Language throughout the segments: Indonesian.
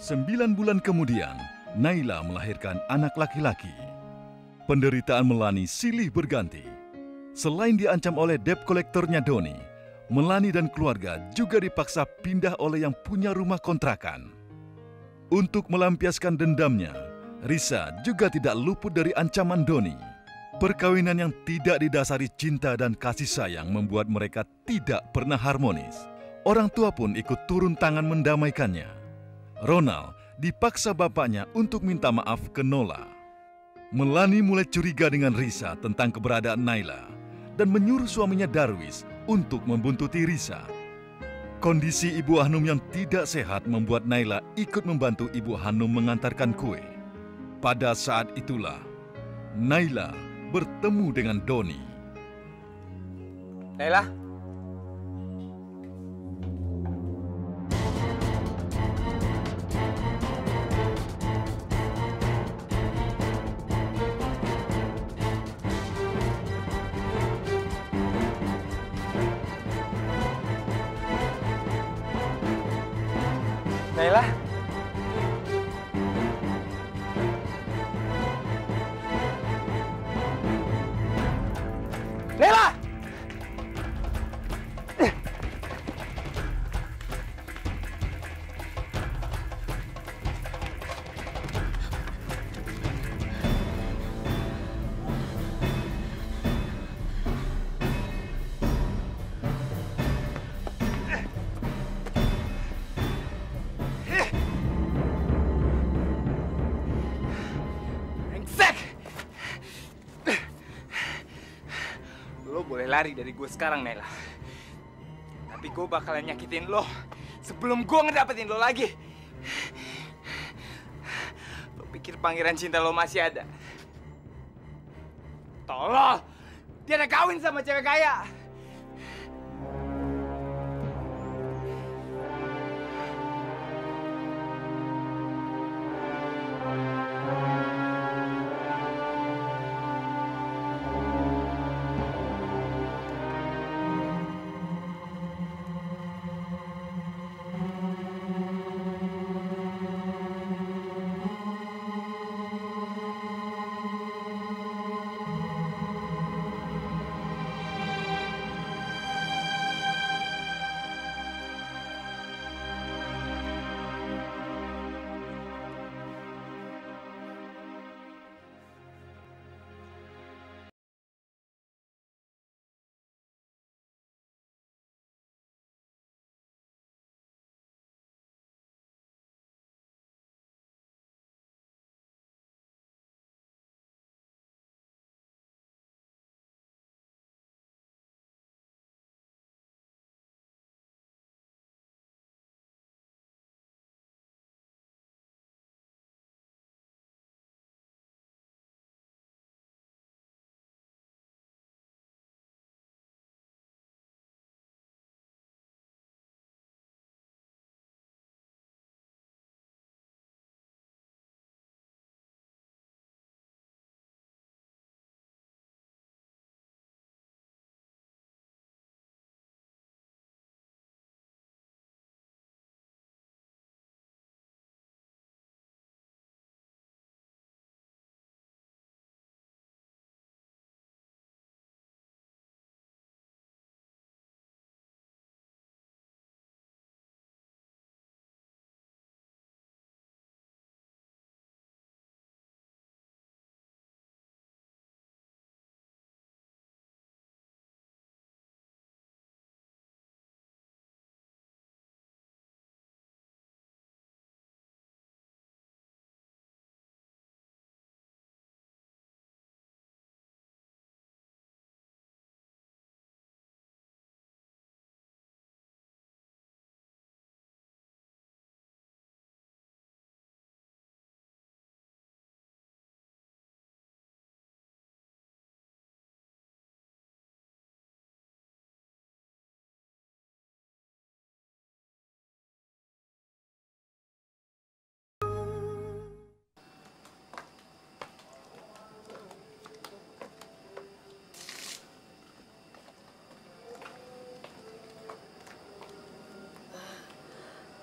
9 bulan kemudian, Naila melahirkan anak laki-laki. Penderitaan Melani silih berganti. Selain diancam oleh debt kolektornya Doni, Melani dan keluarga juga dipaksa pindah oleh yang punya rumah kontrakan. Untuk melampiaskan dendamnya, Risa juga tidak luput dari ancaman Doni. Perkawinan yang tidak didasari cinta dan kasih sayang membuat mereka tidak pernah harmonis. Orang tua pun ikut turun tangan mendamaikannya. Ronald dipaksa bapaknya untuk minta maaf ke Nola. Melani mulai curiga dengan Risa tentang keberadaan Naila dan menyuruh suaminya Darwis untuk membuntuti Risa. Kondisi Ibu Hanum yang tidak sehat membuat Naila ikut membantu Ibu Hanum mengantarkan kue. Pada saat itulah, Naila bertemu dengan Doni. Naila? Naila? Naila! Lo boleh lari dari gue sekarang, Naila. Tapi gue bakalan nyakitin lo sebelum gue ngedapetin lo lagi. Lo pikir pangeran cinta lo masih ada? Tolol! Dia udah kawin sama cewek kaya.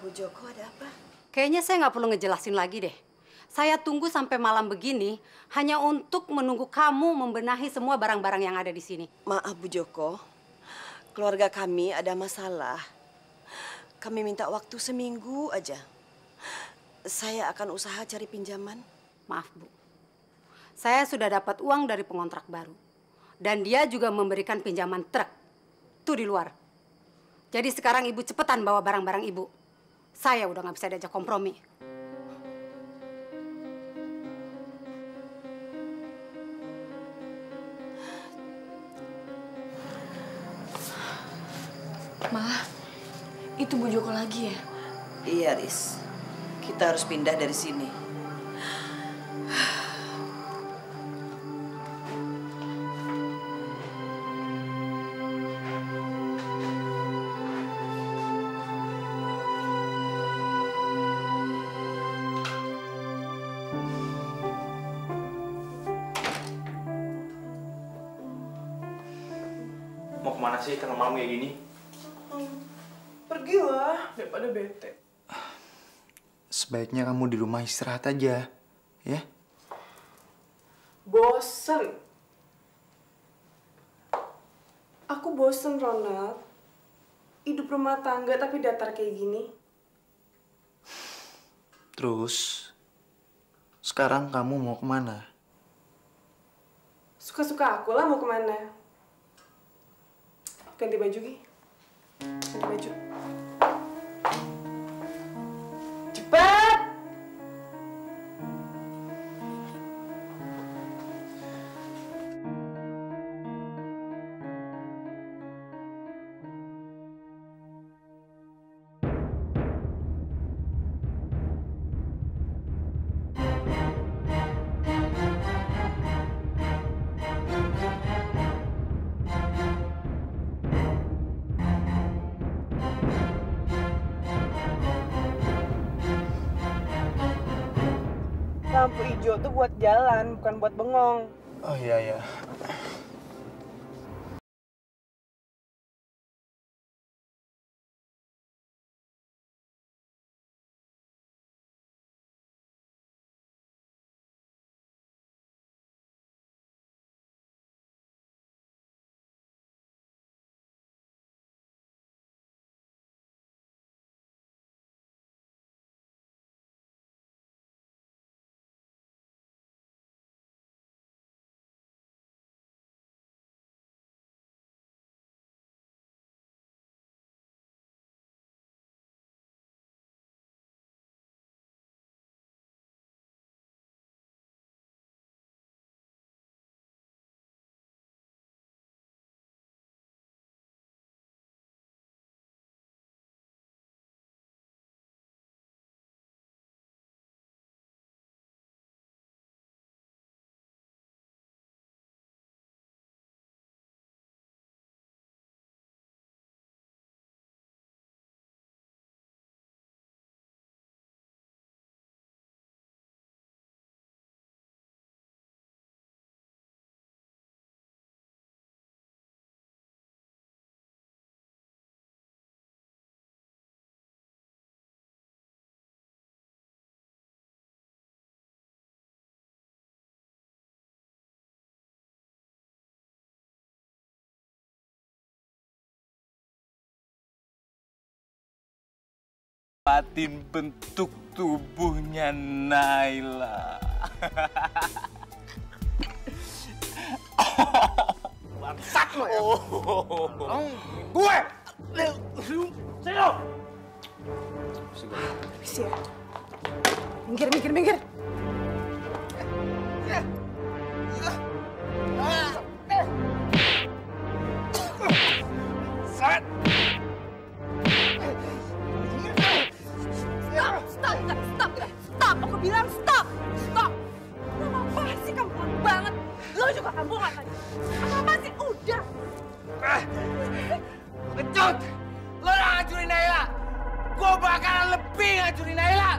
Bu Joko ada apa? Kayaknya saya nggak perlu ngejelasin lagi deh. Saya tunggu sampai malam begini hanya untuk menunggu kamu membenahi semua barang-barang yang ada di sini. Maaf Bu Joko, keluarga kami ada masalah. Kami minta waktu seminggu aja. Saya akan usaha cari pinjaman. Maaf Bu, saya sudah dapat uang dari pengontrak baru. Dan dia juga memberikan pinjaman truk. Tuh di luar. Jadi sekarang Ibu cepetan bawa barang-barang Ibu. Saya udah nggak bisa diajak kompromi. Ma, itu Bu Joko lagi ya? Iya, Riz. Kita harus pindah dari sini. Mau kemana sih tengah malam kayak gini? Pergilah, daripada bete. Sebaiknya kamu di rumah istirahat aja, ya? Bosen. Aku bosen, Ronald. Hidup rumah tangga tapi datar kayak gini. Terus, sekarang kamu mau kemana? Suka-suka aku lah mau kemana. Ganti baju, Gi. Ganti baju. Cepat! Lampu hijau tuh buat jalan, bukan buat bengong. Oh iya, iya. Patin bentuk tubuhnya Naila. Bangsat lo ya. Gue. Sini. Habis ya. Minggir, minggir, minggir. Set. Stop! Aku bilang stop! Stop! Apa sih kamu lama banget? Lo juga kampungan lagi. Apa sih? Udah! Kecut! Lo udah ngancurin Naila! Gue bakalan lebih ngancurin Naila!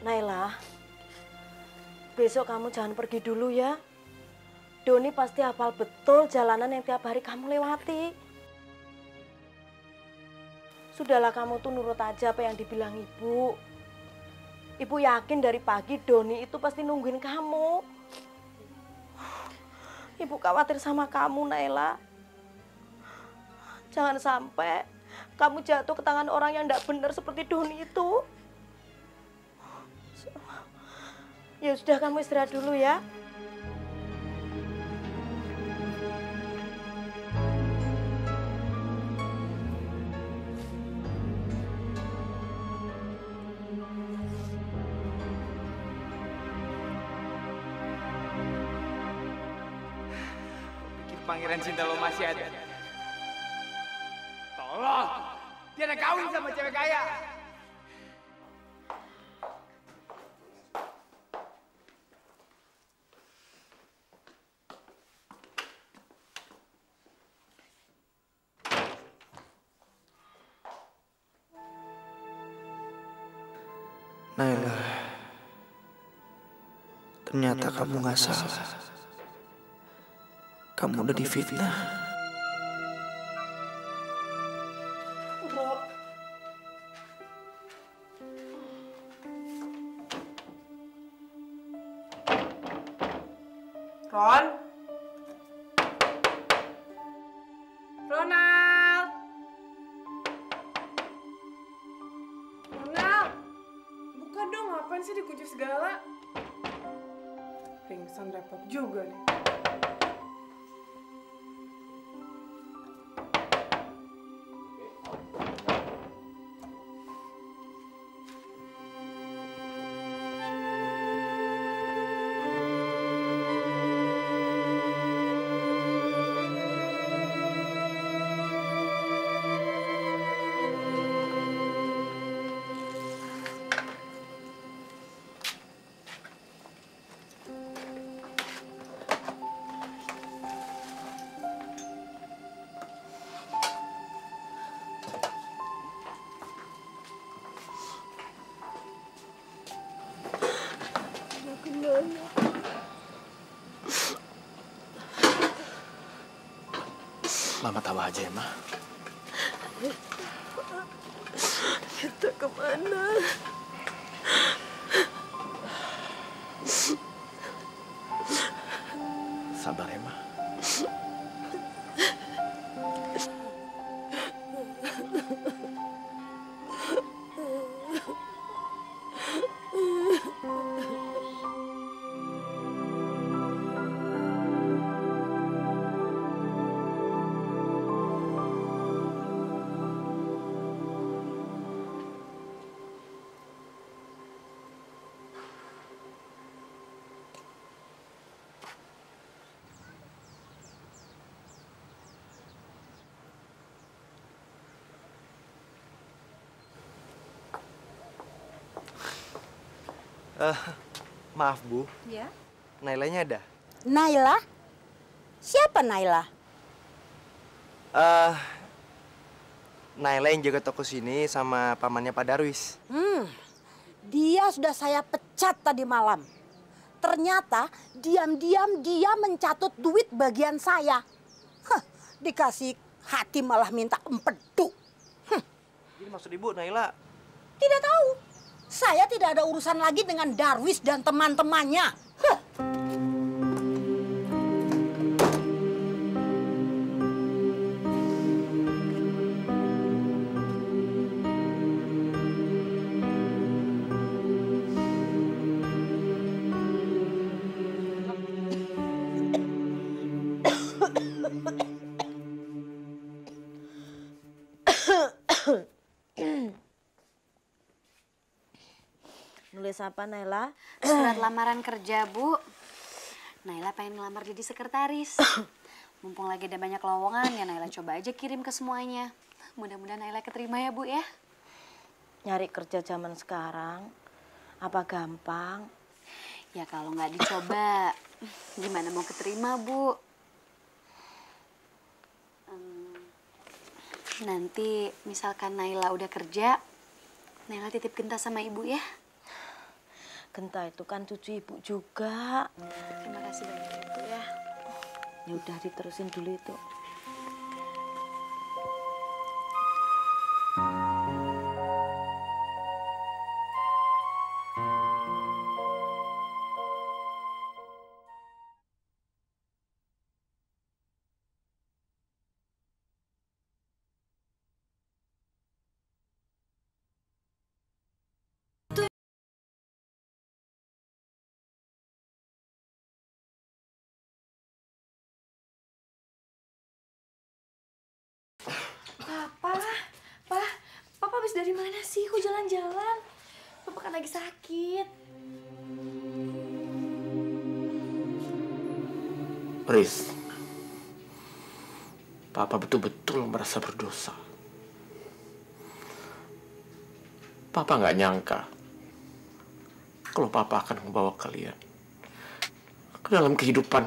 Naila, besok kamu jangan pergi dulu ya. Doni pasti hafal betul jalanan yang tiap hari kamu lewati. Sudahlah, kamu tuh nurut aja apa yang dibilang ibu. Ibu yakin dari pagi Doni itu pasti nungguin kamu. Ibu khawatir sama kamu, Naila. Jangan sampai kamu jatuh ke tangan orang yang tidak benar seperti Doni itu. Ya sudah, kamu istirahat dulu ya. Pikir pangeran cinta lo masih ada? Tolong, dia ada kawin sama cewek kaya. Naila, ternyata kamu gak salah. Kamu udah difitnah. Ron? Ronald! Ronald! Buka dong, ngapain sih dikunci segala? Pingsan repot juga nih. Mama tahu aja ya, Ma. Kita kemana? Sabar ya, Ma. Maaf Bu, Ya. Nailanya ada? Naila? Siapa Naila? Naila yang jaga toko sini sama pamannya Pak Darwis. Dia sudah saya pecat tadi malam. Ternyata diam-diam dia mencatut duit bagian saya. Dikasih hati malah minta empedu. Jadi maksud Ibu Naila? Tidak tahu. Saya tidak ada urusan lagi dengan Darwis dan teman-temannya. Nulis apa, Naila? Surat lamaran kerja, Bu. Naila pengen ngelamar jadi sekretaris. Mumpung lagi ada banyak lowongan, ya Naila coba aja kirim ke semuanya. Mudah-mudahan Naila keterima ya, Bu ya. Nyari kerja zaman sekarang, apa gampang? Ya kalau nggak dicoba, gimana mau keterima, Bu? Nanti misalkan Naila udah kerja, Naila titip Genta sama Ibu ya. Genta itu kan cucu ibu juga. Terima kasih banyak Ibu ya. Ya udah diterusin dulu itu. Papa habis dari mana sih? Kok jalan-jalan? Papa kan lagi sakit. Riz, Papa betul-betul merasa berdosa. Papa nggak nyangka kalau Papa akan membawa kalian ke dalam kehidupan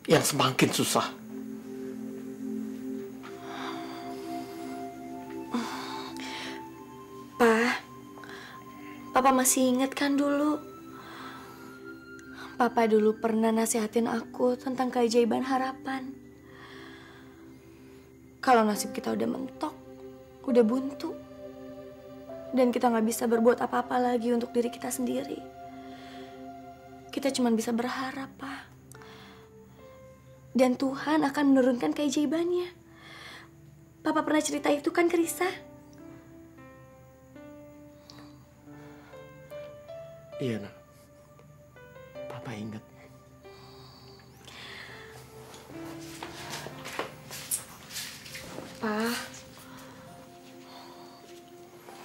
yang semakin susah. Papa masih ingat kan dulu? Papa dulu pernah nasihatin aku tentang keajaiban harapan. Kalau nasib kita udah mentok, udah buntu, dan kita nggak bisa berbuat apa-apa lagi untuk diri kita sendiri, kita cuma bisa berharap, Pak. Dan Tuhan akan menurunkan keajaibannya. Papa pernah cerita itu kan ke Risa? Iya, Nak. Papa ingat.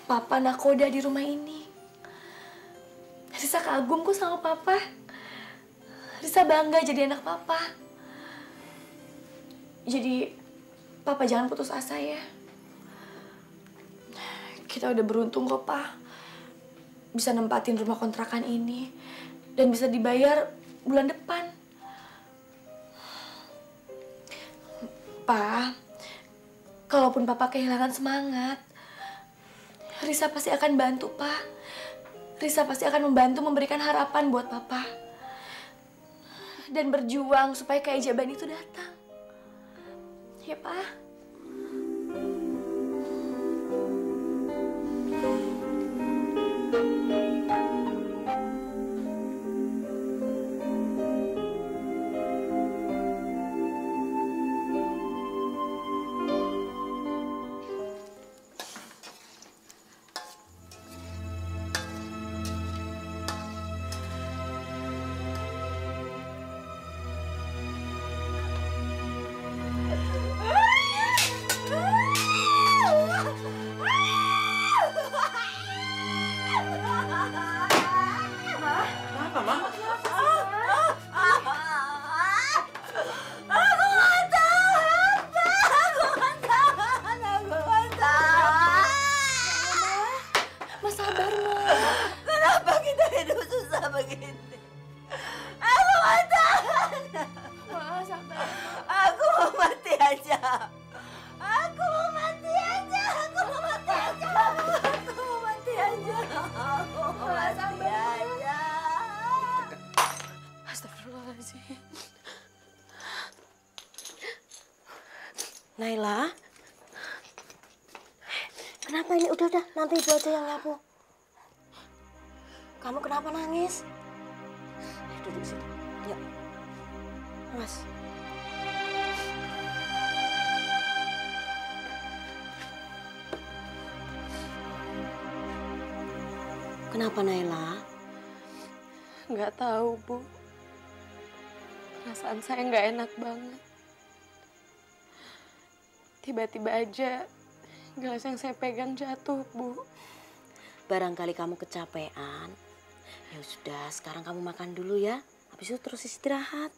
Papa nakoda di rumah ini. Risa kagum kok sama Papa. Risa bangga jadi anak Papa. Jadi, Papa jangan putus asa ya. Kita udah beruntung kok, Pak. Bisa nempatin rumah kontrakan ini. Dan bisa dibayar bulan depan. Pak, kalaupun Papa kehilangan semangat, Risa pasti akan bantu, Pak. Risa pasti akan membantu memberikan harapan buat Papa. Dan berjuang supaya keajaiban itu datang. Ya, Pak. Naila, kenapa ini? Udah, nanti ibu aja yang nyapu. Kamu kenapa nangis? Duduk sini. Ya, Mas. Kenapa Naila? Nggak tahu, Bu. Perasaan saya nggak enak banget. Tiba-tiba aja gelas yang saya pegang jatuh, Bu. Barangkali kamu kecapean. Ya sudah, sekarang kamu makan dulu ya. Habis itu terus istirahat.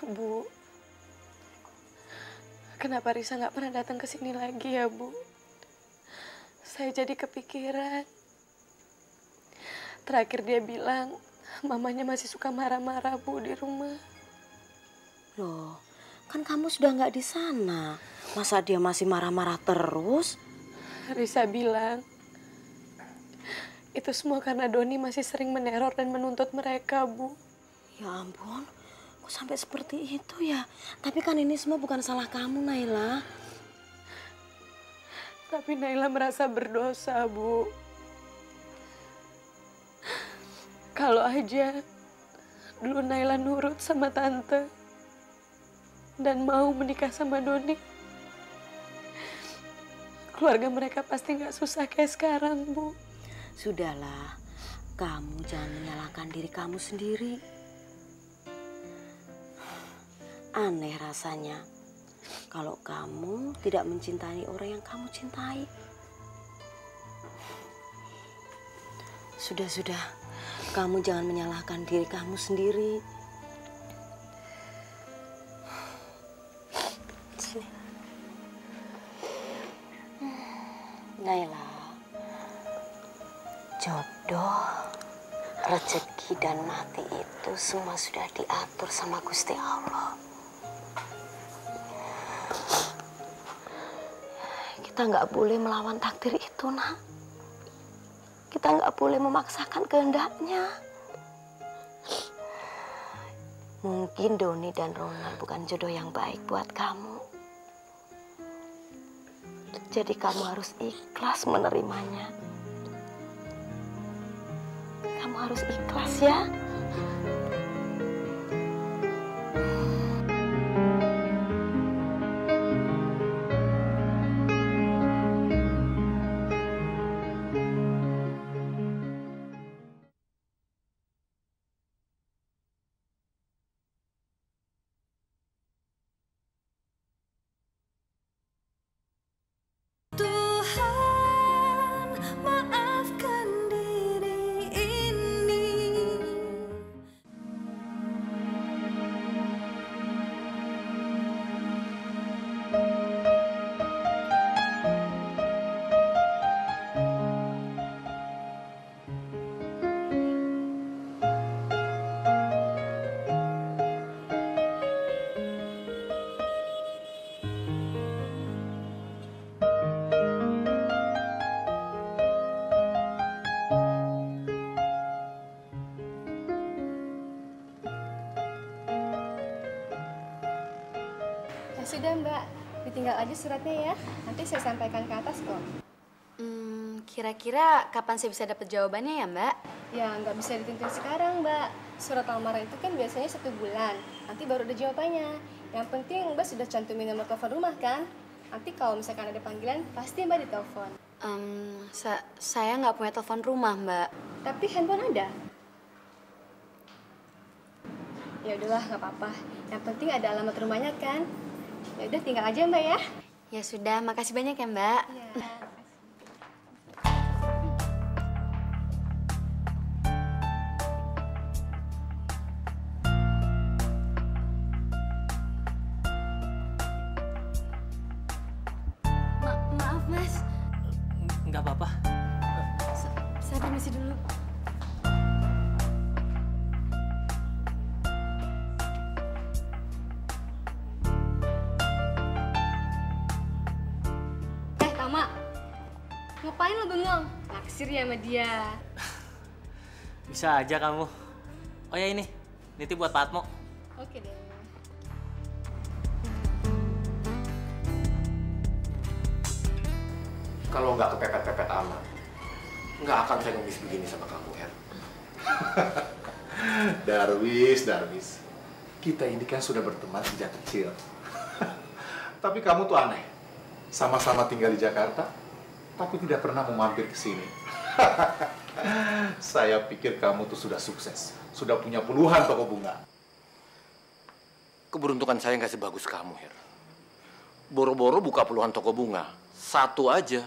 Bu, kenapa Risa nggak pernah datang ke sini lagi ya, Bu? Saya jadi kepikiran. Terakhir dia bilang, mamanya masih suka marah-marah, Bu, di rumah. Loh, kan kamu sudah nggak di sana. Masa dia masih marah-marah terus? Risa bilang, Itu semua karena Doni masih sering meneror dan menuntut mereka, Bu. Ya ampun, kok sampai seperti itu ya? Tapi kan ini semua bukan salah kamu, Naila. Tapi Naila merasa berdosa, Bu. Kalau aja dulu Naila nurut sama tante dan mau menikah sama Doni, keluarga mereka pasti nggak susah kayak sekarang, Bu. Sudahlah, kamu jangan menyalahkan diri kamu sendiri. Aneh rasanya kalau kamu tidak mencintai orang yang kamu cintai. Sudah, kamu jangan menyalahkan diri kamu sendiri. Sini. Naila, jodoh, rezeki dan mati itu semua sudah diatur sama Gusti Allah. Kita nggak boleh melawan takdir itu, Nak. Kita nggak boleh memaksakan kehendaknya. Mungkin Doni dan Ronald bukan jodoh yang baik buat kamu. Jadi kamu harus ikhlas menerimanya. Kamu harus ikhlas ya. Sudah Mbak, ditinggal aja suratnya ya. Nanti saya sampaikan ke atas kok. Kira-kira kapan saya bisa dapat jawabannya ya Mbak? Ya nggak bisa ditentuin sekarang Mbak. Surat lamaran itu kan biasanya 1 bulan. Nanti baru ada jawabannya. Yang penting Mbak sudah cantumin nomor telepon rumah kan? Nanti kalau misalkan ada panggilan, pasti Mbak ditelepon. Saya nggak punya telepon rumah Mbak. Tapi handphone ada. Ya udahlah nggak apa-apa. Yang penting ada alamat rumahnya kan? Ya udah tinggal aja Mbak ya. Ya sudah, makasih banyak ya Mbak. Ya. Maaf Mas. Nggak apa-apa. Saya permisi dulu. Ngapain lo bengong? Naksir ya sama dia. Bisa aja kamu. Oh ya ini, nitip buat Pak Atmo. Oke deh. Kalau nggak kepepet-pepet amat, nggak akan saya ngemis begini sama kamu, Her. Darwis. Kita ini kan sudah berteman sejak kecil. Tapi kamu tuh aneh. Sama-sama tinggal di Jakarta, tapi tidak pernah mau mampir ke sini. Saya pikir kamu tuh sudah sukses. Sudah punya puluhan toko bunga. Keberuntungan saya nggak sebagus kamu, Her. Boro-boro buka puluhan toko bunga. Satu aja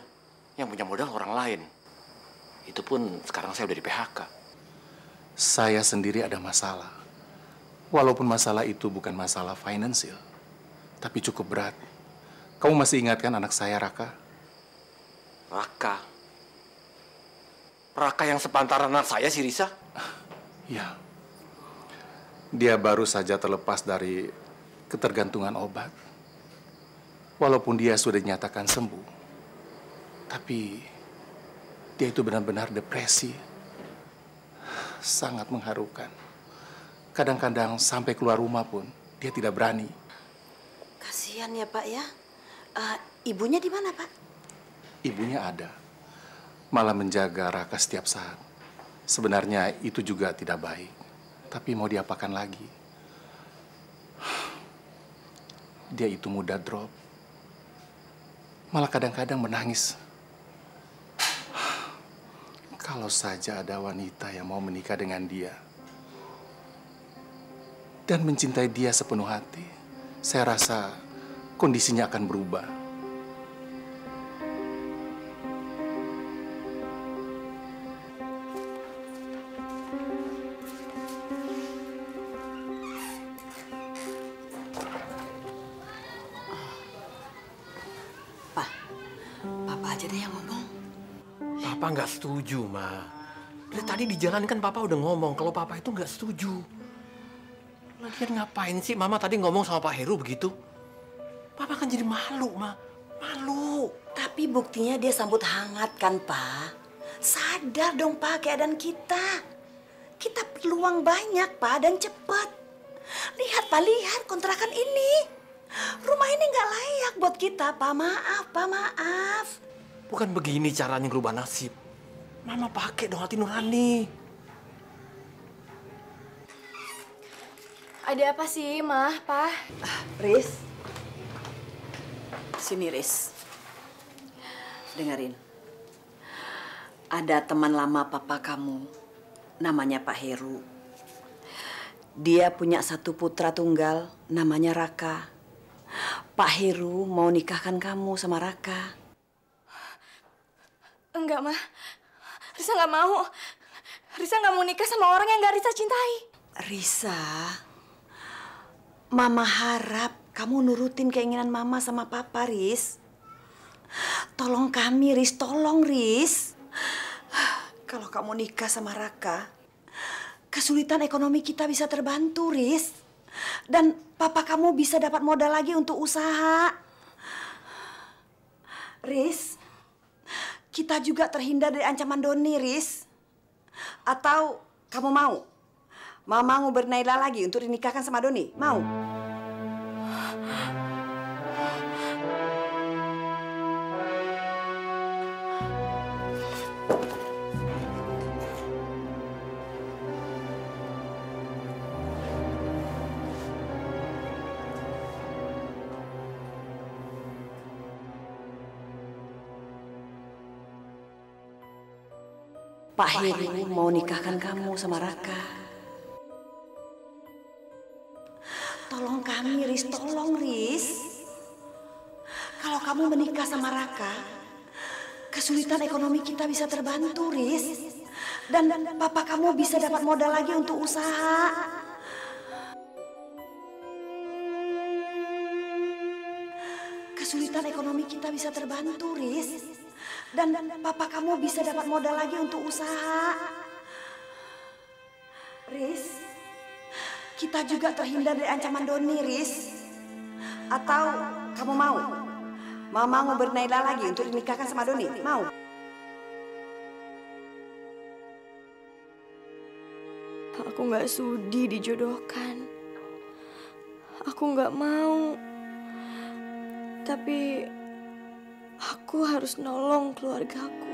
yang punya modal orang lain. Itu pun sekarang saya udah di PHK. Saya sendiri ada masalah. Walaupun masalah itu bukan masalah finansial, tapi cukup berat. Kamu masih ingatkan anak saya, Raka? Raka? Raka yang sepantaran anak saya, si Risa? Ya. Dia baru saja terlepas dari ketergantungan obat. Walaupun dia sudah dinyatakan sembuh. Tapi Dia itu benar-benar depresi. Sangat mengharukan. Kadang-kadang sampai keluar rumah pun dia tidak berani. Kasihan ya Pak ya. Ibunya di mana Pak? Ibunya ada. Malah menjaga Raka setiap saat. Sebenarnya itu juga tidak baik. Tapi mau diapakan lagi? Dia itu mudah drop. Malah kadang-kadang menangis. Kalau saja ada wanita yang mau menikah dengan dia dan mencintai dia sepenuh hati, saya rasa kondisinya akan berubah. Papa aja deh yang ngomong. Papa nggak setuju, Ma. Dari tadi di jalan kan Papa udah ngomong kalau Papa itu nggak setuju. Lagian ngapain sih Mama tadi ngomong sama Pak Heru begitu? Papa kan jadi malu, Ma. Malu. Tapi buktinya dia sambut hangat kan, Pak? Sadar dong, Pak, keadaan kita. Kita perlu uang banyak, Pak, dan cepat. Lihat, Pak, lihat kontrakan ini. Rumah ini nggak layak buat kita, Pak. Maaf, Pak, maaf. Bukan begini caranya ngerubah nasib. Mama pakai dong hati nurani. Ada apa sih, Mah, Pak? Riz. Sini, Riz. Dengerin. Ada teman lama papa kamu. Namanya Pak Heru. Dia punya satu putra tunggal, namanya Raka. Pak Heru mau nikahkan kamu sama Raka. Enggak, Mah. Risa nggak mau. Risa nggak mau nikah sama orang yang nggak Risa cintai. Risa, Mama harap kamu nurutin keinginan Mama sama Papa, Riz. Tolong kami, Riz. Tolong, Riz. Kalau kamu nikah sama Raka, kesulitan ekonomi kita bisa terbantu, Riz. Dan Papa kamu bisa dapat modal lagi untuk usaha. Riz, kita juga terhindar dari ancaman Doni, Riz. Atau kamu mau? Mama ngubur Naila lagi untuk dinikahkan sama Doni. Mau? Pak Heru mau nikahkan kamu sama Raka. Tolong kami, Riz. Tolong, Riz. Kalau kamu menikah sama Raka, kesulitan ekonomi kita bisa terbantu, Riz. Dan papa kamu bisa dapat modal lagi untuk usaha. Kesulitan ekonomi kita bisa terbantu, Riz. Dan papa kamu bisa dapat modal lagi untuk usaha. Riz, kita juga terhindar dari ancaman Doni, Riz. Atau kamu mau? Mama ngubur Naila lagi untuk dinikahkan sama Doni. Mau? Aku nggak sudi dijodohkan. Aku nggak mau. Tapi aku harus nolong keluargaku.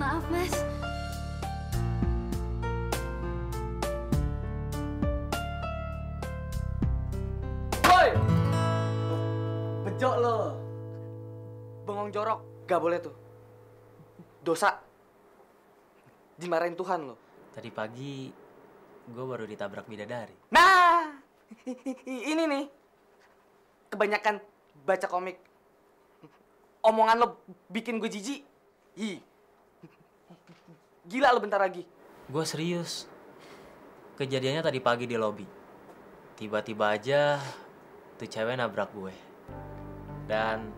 Maaf, Mas. Woi! Bejok lo. Bengong jorok, gak boleh tuh. Dosa. Dimarahin Tuhan lo. Tadi pagi gue baru ditabrak bidadari. Nah, ini nih. Kebanyakan baca komik. Omongan lo bikin gue jijik. Ih. Gila lo bentar lagi. Gue serius. Kejadiannya tadi pagi di lobi. Tiba-tiba aja tuh cewek nabrak gue. Dan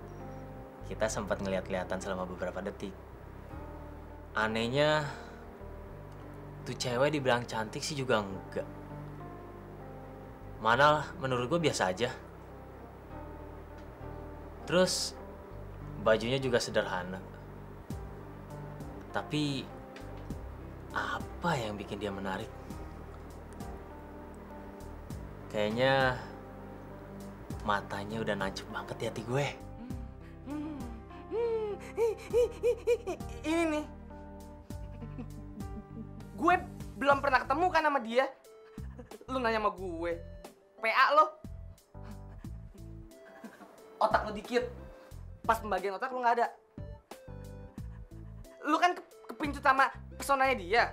kita sempat ngeliat-ngeliatan selama beberapa detik. Anehnya, tuh cewek dibilang cantik sih juga enggak. Mana menurut gue biasa aja. Terus bajunya juga sederhana. Tapi apa yang bikin dia menarik? Kayaknya matanya udah nancep banget di hati gue. Ini nih. Gue belum pernah ketemu kan sama dia. Lu nanya sama gue. PA lo. Otak lo dikit. Pas pembagian otak lo nggak ada. Lu kan kepincut sama pesonanya dia.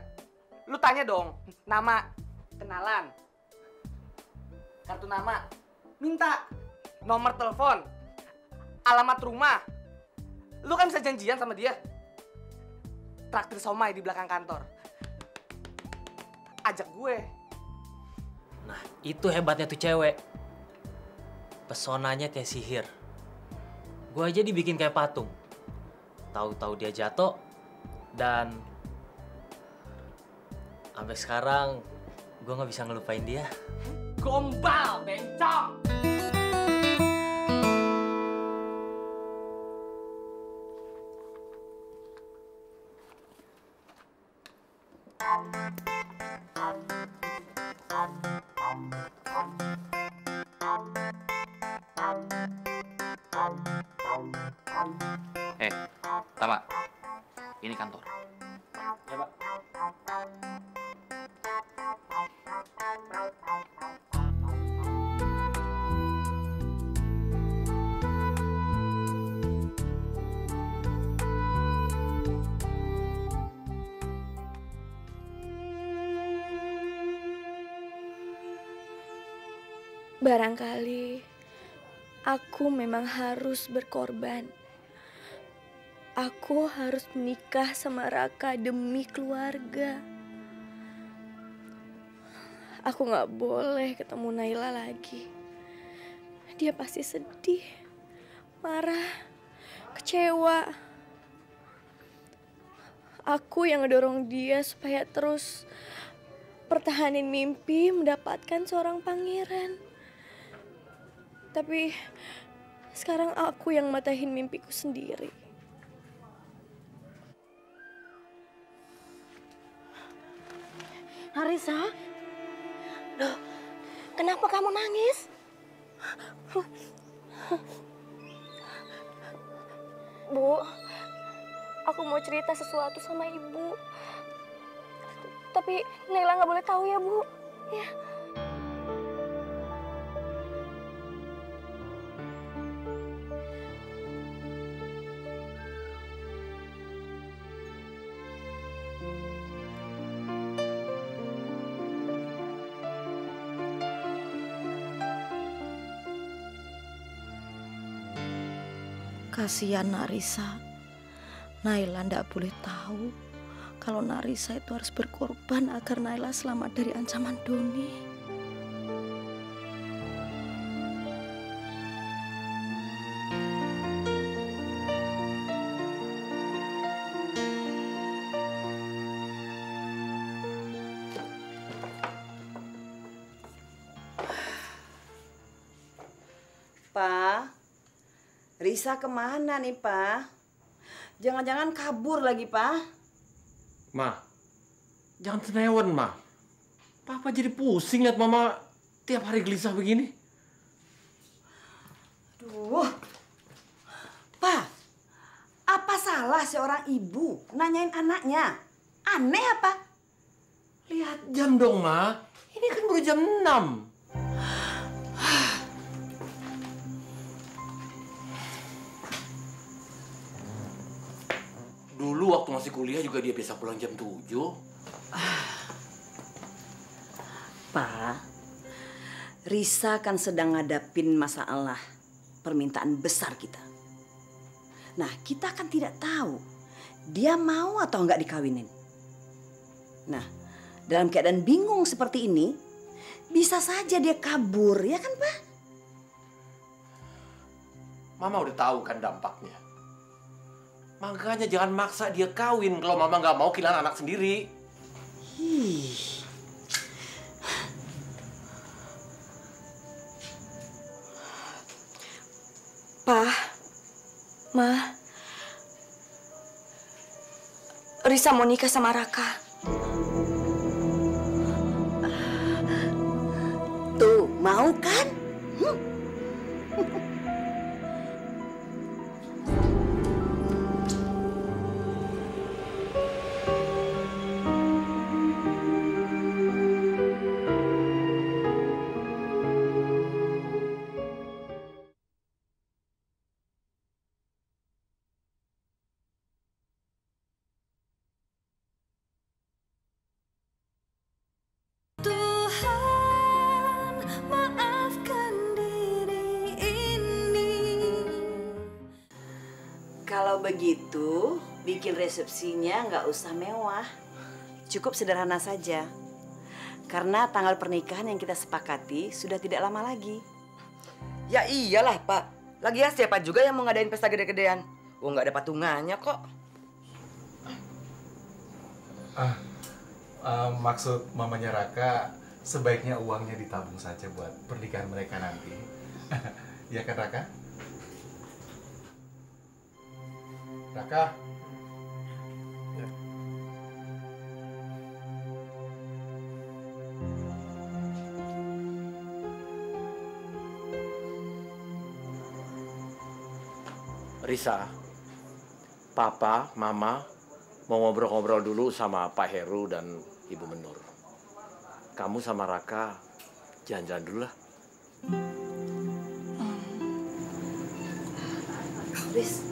Lu tanya dong, nama, kenalan, kartu nama, minta, nomor telepon, alamat rumah. Lu kan bisa janjian sama dia. Traktir somai di belakang kantor. Ajak gue. Nah, itu hebatnya tuh cewek. Pesonanya kayak sihir. Gue aja dibikin kayak patung. Tahu-tahu dia jatuh dan sampai sekarang gue nggak bisa ngelupain dia. Gombal, bencong. Tama, ini kantor. Ya, Pak. Barangkali aku memang harus berkorban. Aku harus menikah sama Raka demi keluarga. Aku gak boleh ketemu Naila lagi. Dia pasti sedih, marah, kecewa. Aku yang ngedorong dia supaya terus pertahanin mimpi mendapatkan seorang pangeran. Tapi sekarang aku yang matahin mimpiku sendiri. Narisa, loh, kenapa kamu nangis? Bu, aku mau cerita sesuatu sama ibu. Tapi Naila nggak boleh tahu ya, Bu. Ya. Kasihan Narisa. Naila ndak boleh tahu kalau Narisa itu harus berkorban agar Naila selamat dari ancaman Doni. Pak, Risa kemana nih, Pak? Jangan-jangan kabur lagi, Pak? Ma, jangan senewan, Ma. Papa jadi pusing lihat Mama tiap hari gelisah begini. Aduh. Pak, apa salah seorang ibu nanyain anaknya? Aneh apa? Lihat jam dong, Ma. Ini kan baru jam 6. Dulu waktu masih kuliah juga dia biasa pulang jam 7. Pak, Risa kan sedang ngadapin masalah permintaan besar kita. Nah, kita kan tidak tahu dia mau atau enggak dikawinin. Nah, dalam keadaan bingung seperti ini, bisa saja dia kabur, ya kan Pak? Mama udah tahu kan dampaknya. Makanya jangan maksa dia kawin kalau Mama nggak mau kehilangan anak sendiri. Pa, Ma, Risa mau nikah sama Raka. Tuh, mau kan? Kalau begitu, bikin resepsinya nggak usah mewah. Cukup sederhana saja. Karena tanggal pernikahan yang kita sepakati sudah tidak lama lagi. Ya iyalah, Pak. Lagian siapa juga yang mau ngadain pesta gede-gedean? Oh, nggak ada patungannya kok. Maksud mamanya Raka, sebaiknya uangnya ditabung saja buat pernikahan mereka nanti. Ya kan, Raka? Raka? Ya. Risa, Papa, Mama mau ngobrol-ngobrol dulu sama Pak Heru dan Ibu Menur. Kamu sama Raka jalan-jalan dulu lah. Riz.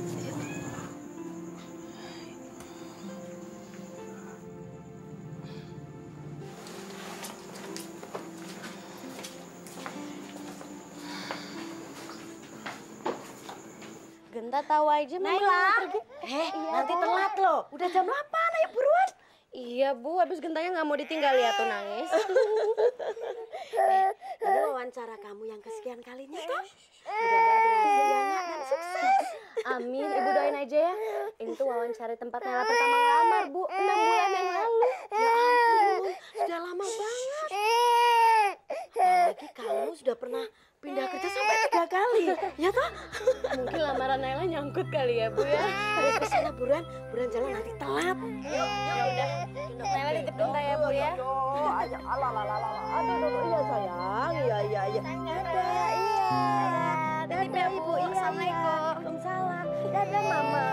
Genta tahu aja Mama Naila. mau pergi. Nanti telat loh. Udah jam 8, ayo buruan. Iya Bu, habis Gentanya nggak mau ditinggal ya tuh nangis. Ini wawancara kamu yang kesekian kalinya toh. Mudah-mudahan berhasil ya nak dan sukses. Amin, Ibu doain aja ya. Ini tuh wawancara tempat Naila pertama ngelamar Bu, 6 bulan yang lalu. Ya ampun, sudah lama banget. Apalagi kamu sudah pernah pindah kerja sampai 3 kali, ya toh? Mungkin lamaran Naila nyangkut kali ya Bu ya. Terus ke sana buruan jalan nanti telat. Yuk, ya udah. Naila titip Genta ya Bu ya. Ayo, aduh, iya sayang, iya. Dadah, iya. Titip ya Bu, Assalamualaikum. Waalaikumsalam. Dadah Mama.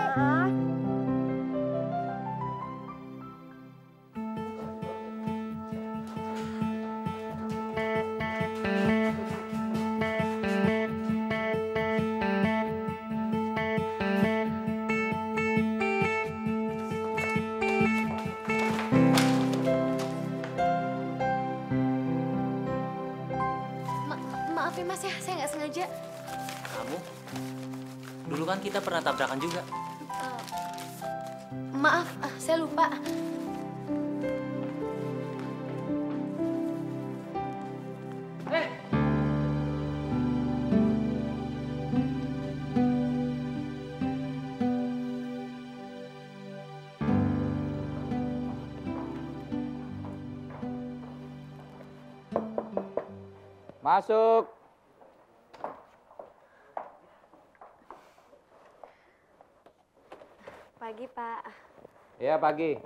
Maaf ya Mas ya, saya nggak sengaja. Kamu? Dulu kan kita pernah tabrakan juga. Maaf, saya lupa. Masuk. Pagi, Pak. Ya, pagi.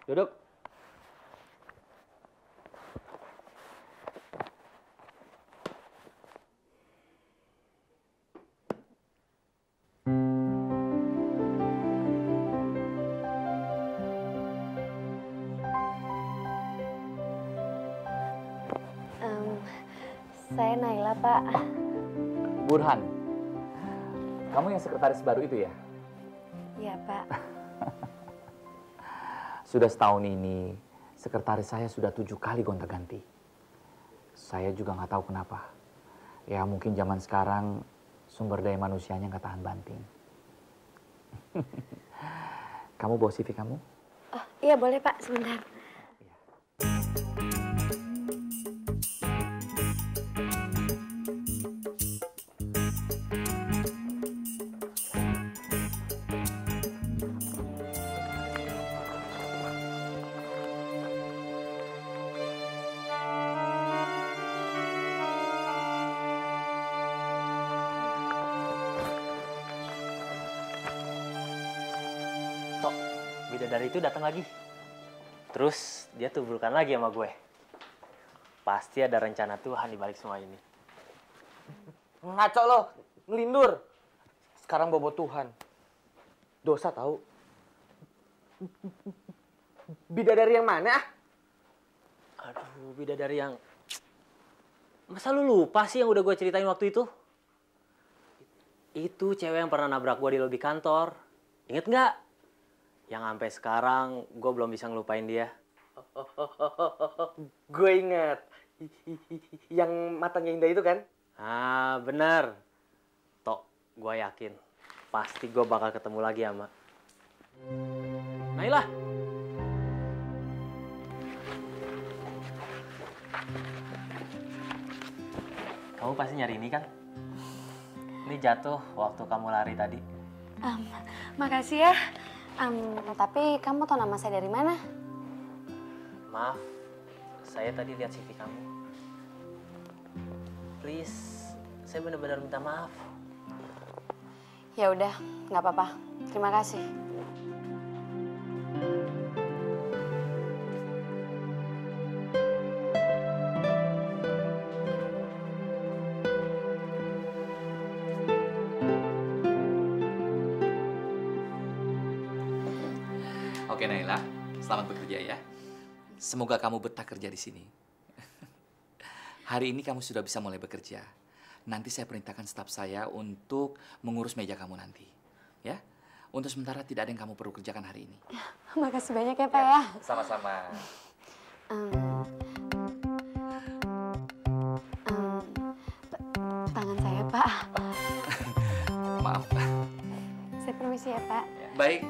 Duduk. Saya Naila, Pak. Burhan. Kamu yang sekretaris baru itu ya? Iya, Pak. Sudah setahun ini, sekretaris saya sudah 7 kali gonta-ganti. Saya juga nggak tahu kenapa. Ya mungkin zaman sekarang sumber daya manusianya nggak tahan banting. Kamu bawa CV kamu? Oh, iya boleh Pak, sebentar. Bidadari itu datang lagi. Terus dia tuburkan lagi sama gue. Pasti ada rencana Tuhan di balik semua ini. Ngaco lo, ngelindur. Sekarang bobo Tuhan. Dosa tahu. Bidadari yang mana? Aduh, bidadari yang... Masa lu lupa sih yang udah gue ceritain waktu itu? Itu cewek yang pernah nabrak gue di lobi kantor. Ingat nggak? Yang sampai sekarang gue belum bisa ngelupain dia. Gue inget. Yang matanya indah itu kan? Ah, bener. Tok, gue yakin. Pasti gue bakal ketemu lagi sama Naila. Kamu pasti nyari ini kan? Ini jatuh waktu kamu lari tadi. Makasih ya. Tapi kamu tahu nama saya dari mana? Maaf, saya tadi lihat CV kamu. Please, saya benar-benar minta maaf. Ya udah, nggak apa-apa. Terima kasih. Oke Naila, selamat bekerja ya. Semoga kamu betah kerja di sini. Hari ini kamu sudah bisa mulai bekerja. Nanti saya perintahkan staf saya untuk mengurus meja kamu nanti. Ya, untuk sementara tidak ada yang kamu perlu kerjakan hari ini. Makasih banyak ya Pak ya. Sama-sama. Tangan saya Pak. Maaf. Saya permisi ya Pak. Baik.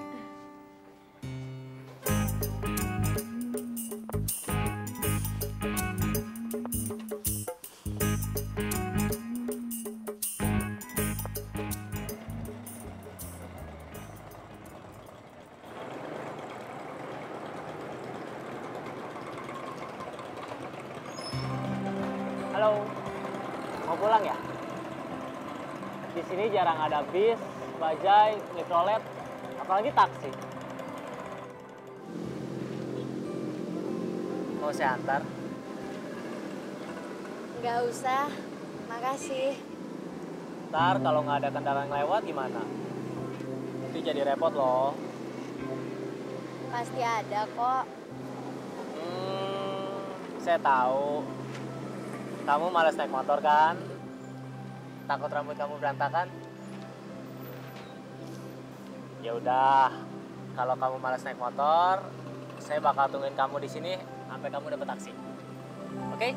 Halo, mau pulang ya? Di sini jarang ada bis, bajai, mikrolet, apalagi taksi. Mau saya antar? Nggak usah, makasih. Ntar kalau nggak ada kendaraan yang lewat gimana? Nanti jadi repot loh. Pasti ada kok. Saya tahu. Kamu malas naik motor kan? Takut rambut kamu berantakan? Ya udah, kalau kamu malas naik motor, saya bakal tungguin kamu di sini sampai kamu dapat taksi. Oke?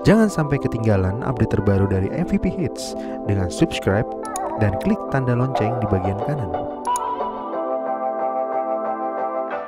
Jangan sampai ketinggalan update terbaru dari MVP Hits dengan subscribe dan klik tanda lonceng di bagian kanan.